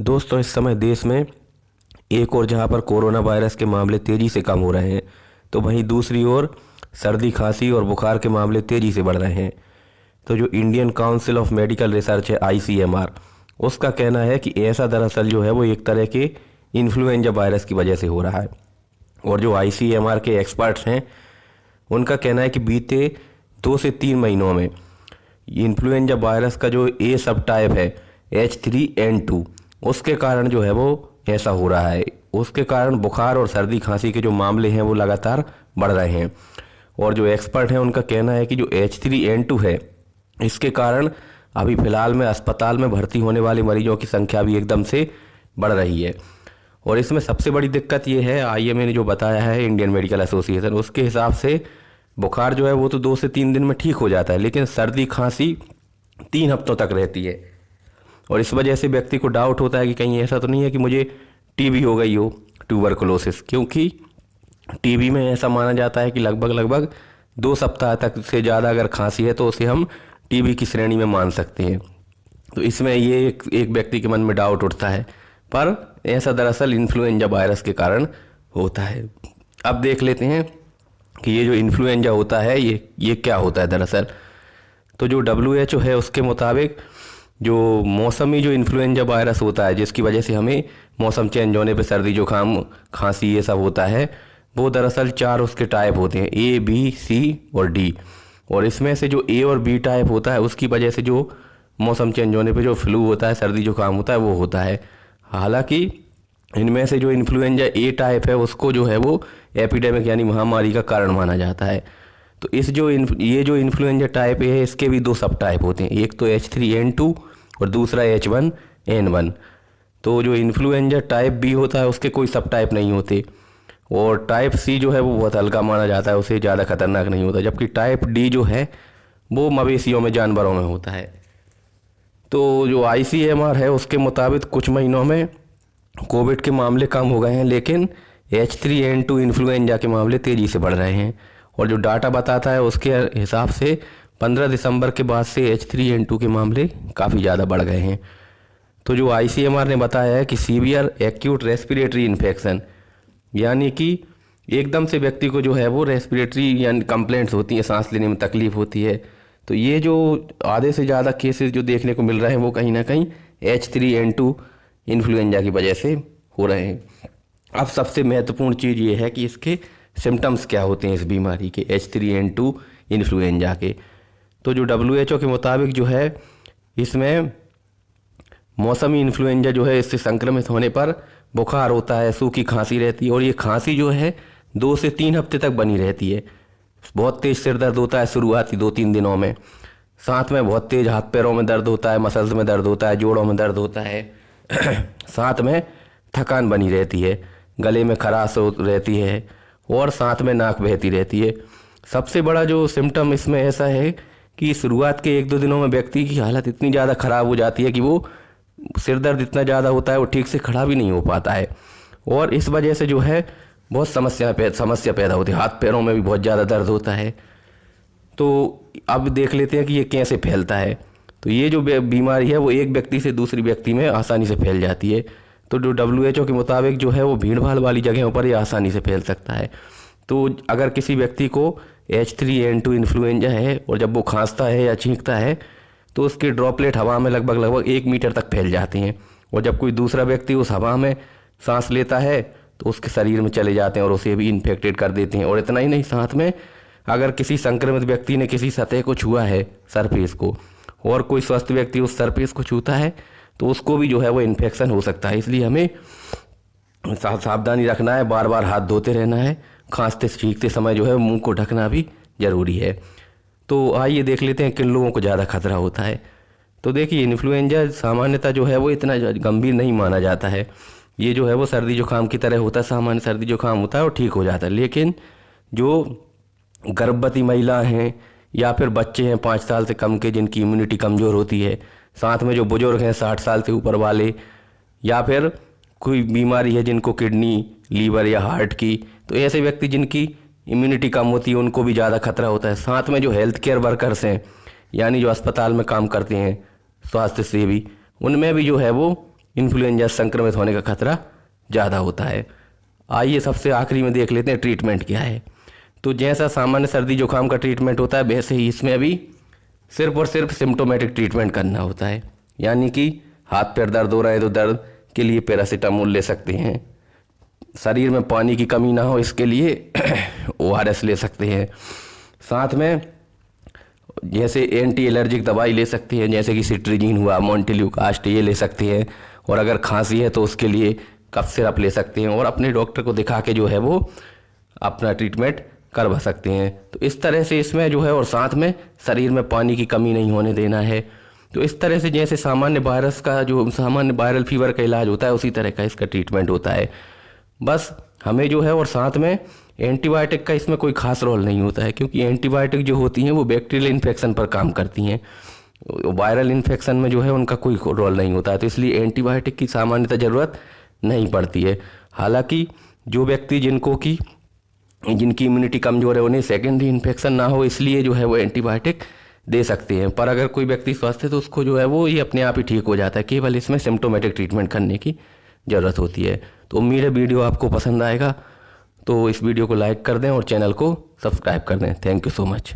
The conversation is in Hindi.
दोस्तों, इस समय देश में एक और जहां पर कोरोना वायरस के मामले तेज़ी से कम हो रहे हैं, तो वहीं दूसरी ओर सर्दी खांसी और बुखार के मामले तेज़ी से बढ़ रहे हैं। तो जो Indian council of medical research है ICMR, उसका कहना है कि ऐसा दरअसल जो है वो एक तरह के इन्फ्लुएंजा वायरस की वजह से हो रहा है। और जो ICMR के एक्सपर्ट्स हैं, उनका कहना है कि बीते 2 से 3 महीनों में इन्फ्लुएंजा वायरस का जो ए सब टाइप है H3N2, उसके कारण जो है वो ऐसा हो रहा है। उसके कारण बुखार और सर्दी खांसी के जो मामले हैं वो लगातार बढ़ रहे हैं। और जो एक्सपर्ट हैं उनका कहना है कि जो H3N2 है, इसके कारण अभी फ़िलहाल में अस्पताल में भर्ती होने वाले मरीजों की संख्या भी एकदम से बढ़ रही है। और इसमें सबसे बड़ी दिक्कत ये है, IMA ने जो बताया है, इंडियन मेडिकल एसोसिएशन, उसके हिसाब से बुखार जो है वो तो 2 से 3 दिन में ठीक हो जाता है, लेकिन सर्दी खांसी 3 हफ्तों तक रहती है। और इस वजह से व्यक्ति को डाउट होता है कि कहीं ऐसा तो नहीं है कि मुझे TB हो गई हो, ट्यूबरकुलोसिस, क्योंकि TB में ऐसा माना जाता है कि लगभग 2 सप्ताह तक से ज़्यादा अगर खांसी है तो उसे हम TB की श्रेणी में मान सकते हैं। तो इसमें ये एक व्यक्ति के मन में डाउट उठता है, पर ऐसा दरअसल इन्फ्लुएंजा वायरस के कारण होता है। अब देख लेते हैं कि ये जो इन्फ्लुएंजा होता है ये क्या होता है दरअसल। तो जो WHO है उसके मुताबिक जो मौसमी जो इन्फ्लुएंजा वायरस होता है, जिसकी वजह से हमें मौसम चेंज होने पे सर्दी जुकाम खांसी ये सब होता है, वो दरअसल 4 उसके टाइप होते हैं, A, B, C और D। और इसमें से जो A और B टाइप होता है उसकी वजह से जो मौसम चेंज होने पे जो फ्लू होता है, सर्दी जुकाम होता है, वो होता है। हालांकि इनमें से जो इन्फ्लुएंजा A टाइप है उसको जो है वो एपिडेमिक यानी महामारी का कारण माना जाता है। तो ये जो इन्फ्लुएंजा टाइप है, इसके भी 2 सब टाइप होते हैं, एक तो H3N2 और दूसरा H1N1। तो जो इन्फ्लुएंजा टाइप B होता है उसके कोई सब टाइप नहीं होते, और टाइप C जो है वो बहुत हल्का माना जाता है, उसे ज़्यादा खतरनाक नहीं होता, जबकि टाइप D जो है वो मवेशियों में, जानवरों में होता है। तो जो ICMR है उसके मुताबिक कुछ महीनों में कोविड के मामले कम हो गए हैं, लेकिन H3N2 इन्फ्लुएंजा के मामले तेज़ी से बढ़ रहे हैं। और जो डाटा बताता है उसके हिसाब से 15 दिसंबर के बाद से H3N2 के मामले काफ़ी ज़्यादा बढ़ गए हैं। तो जो ICMR ने बताया है कि सीवियर एक्यूट रेस्पिरेटरी इन्फेक्शन, यानी कि एकदम से व्यक्ति को जो है वो रेस्पिरेटरी यानी कंप्लेंट्स होती हैं, सांस लेने में तकलीफ होती है। तो ये जो आधे से ज़्यादा केसेस जो देखने को मिल रहे हैं वो कहीं ना कहीं H3N2 इन्फ्लुएंजा की वजह से हो रहे हैं। अब सबसे महत्वपूर्ण चीज़ ये है कि इसके सिम्टम्स क्या होते हैं इस बीमारी के, H3N2 इन्फ्लुएंजा के। तो जो WHO के मुताबिक जो है इसमें मौसमी इन्फ्लुएंजा जो है, इससे संक्रमित होने पर बुखार होता है, सूखी खांसी रहती है, और ये खांसी जो है 2 से 3 हफ्ते तक बनी रहती है। बहुत तेज़ सिर दर्द होता है शुरुआती 2-3 दिनों में, साथ में बहुत तेज़ हाथ पैरों में दर्द होता है, मसल्स में दर्द होता है, जोड़ों में दर्द होता है साथ में थकान बनी रहती है, गले में खराश रहती है, और साथ में नाक बहती रहती है। सबसे बड़ा जो सिम्टम इसमें ऐसा है कि शुरुआत के 1-2 दिनों में व्यक्ति की हालत इतनी ज़्यादा ख़राब हो जाती है कि वो सिर दर्द इतना ज़्यादा होता है वो ठीक से खड़ा भी नहीं हो पाता है, और इस वजह से जो है बहुत समस्या पैदा होती है, हाथ पैरों में भी बहुत ज़्यादा दर्द होता है। तो अब देख लेते हैं कि ये कैसे फैलता है। तो ये जो बीमारी है वो एक व्यक्ति से दूसरी व्यक्ति में आसानी से फैल जाती है। तो जो WHO के मुताबिक जो है वो भीड़ भाड़ वाली जगहों पर ये आसानी से फैल सकता है। तो अगर किसी व्यक्ति को H3N2 इन्फ्लुएंजा है और जब वो खांसता है या छींकता है तो उसके ड्रॉपलेट हवा में लगभग 1 मीटर तक फैल जाते हैं, और जब कोई दूसरा व्यक्ति उस हवा में सांस लेता है तो उसके शरीर में चले जाते हैं और उसे भी इन्फेक्टेड कर देते हैं। और इतना ही नहीं, साथ में अगर किसी संक्रमित व्यक्ति ने किसी सतह को छुआ है, सरफेस को, और कोई स्वस्थ व्यक्ति उस सरफेस को छूता है तो उसको भी जो है वो इन्फेक्शन हो सकता है। इसलिए हमें सावधानी रखना है, बार बार हाथ धोते रहना है, खांसते छींकते समय जो है मुंह को ढकना भी ज़रूरी है। तो आइए देख लेते हैं किन लोगों को ज़्यादा खतरा होता है। तो देखिए, इन्फ्लुएंजा सामान्यतः जो है वो इतना गंभीर नहीं माना जाता है। ये जो है वो सर्दी जुकाम की तरह होता है, सामान्य सर्दी जुकाम होता है और ठीक हो जाता है। लेकिन जो गर्भवती महिला हैं या फिर बच्चे हैं 5 साल से कम के जिनकी इम्यूनिटी कमज़ोर होती है, साथ में जो बुजुर्ग हैं 60 साल से ऊपर वाले, या फिर कोई बीमारी है जिनको किडनी, लीवर या हार्ट की, तो ऐसे व्यक्ति जिनकी इम्यूनिटी कम होती है उनको भी ज़्यादा खतरा होता है। साथ में जो हेल्थ केयर वर्कर्स हैं, यानी जो अस्पताल में काम करते हैं, स्वास्थ्य सेवी, उनमें भी जो है वो इन्फ्लुएंजा संक्रमित होने का खतरा ज़्यादा होता है। आइए सबसे आखिरी में देख लेते हैं ट्रीटमेंट क्या है। तो जैसा सामान्य सर्दी जुकाम का ट्रीटमेंट होता है वैसे ही इसमें अभी सिर्फ और सिर्फ सिम्टोमेटिक ट्रीटमेंट करना होता है, यानी कि हाथ पैर दर्द हो रहा है तो दर्द के लिए पैरासीटामोल ले सकते हैं। शरीर में पानी की कमी ना हो इसके लिए ORS ले सकते हैं। साथ में जैसे एंटी एलर्जिक दवाई ले सकते हैं, जैसे कि सिट्रीजिन हुआ, मोंटेल्यूकास्ट, ये ले सकते हैं। और अगर खांसी है तो उसके लिए कफ सिरप ले सकते हैं और अपने डॉक्टर को दिखा के जो है वो अपना ट्रीटमेंट करवा सकते हैं। तो इस तरह से इसमें जो है, और साथ में शरीर में पानी की कमी नहीं होने देना है। तो इस तरह से जैसे सामान्य वायरस का जो सामान्य वायरल फीवर का इलाज होता है उसी तरह का इसका ट्रीटमेंट होता है। बस हमें जो है, और साथ में एंटीबायोटिक का इसमें कोई खास रोल नहीं होता है, क्योंकि एंटीबायोटिक जो होती हैं वो बैक्टीरियल इन्फेक्शन पर काम करती हैं। वायरल इन्फेक्शन में जो है उनका कोई रोल नहीं होता है, तो इसलिए एंटीबायोटिक की सामान्यतः ज़रूरत नहीं पड़ती है। हालांकि जो व्यक्ति जिनकी इम्यूनिटी कमज़ोर है उन्हें सेकेंडरी इन्फेक्शन ना हो इसलिए जो है वो एंटीबायोटिक दे सकते हैं। पर अगर कोई व्यक्ति स्वस्थ है तो उसको जो है वो ये अपने आप ही ठीक हो जाता है, केवल इसमें सिम्टोमेटिक ट्रीटमेंट करने की ज़रूरत होती है। तो उम्मीद है वीडियो आपको पसंद आएगा, तो इस वीडियो को लाइक कर दें और चैनल को सब्सक्राइब कर दें। Thank you so much.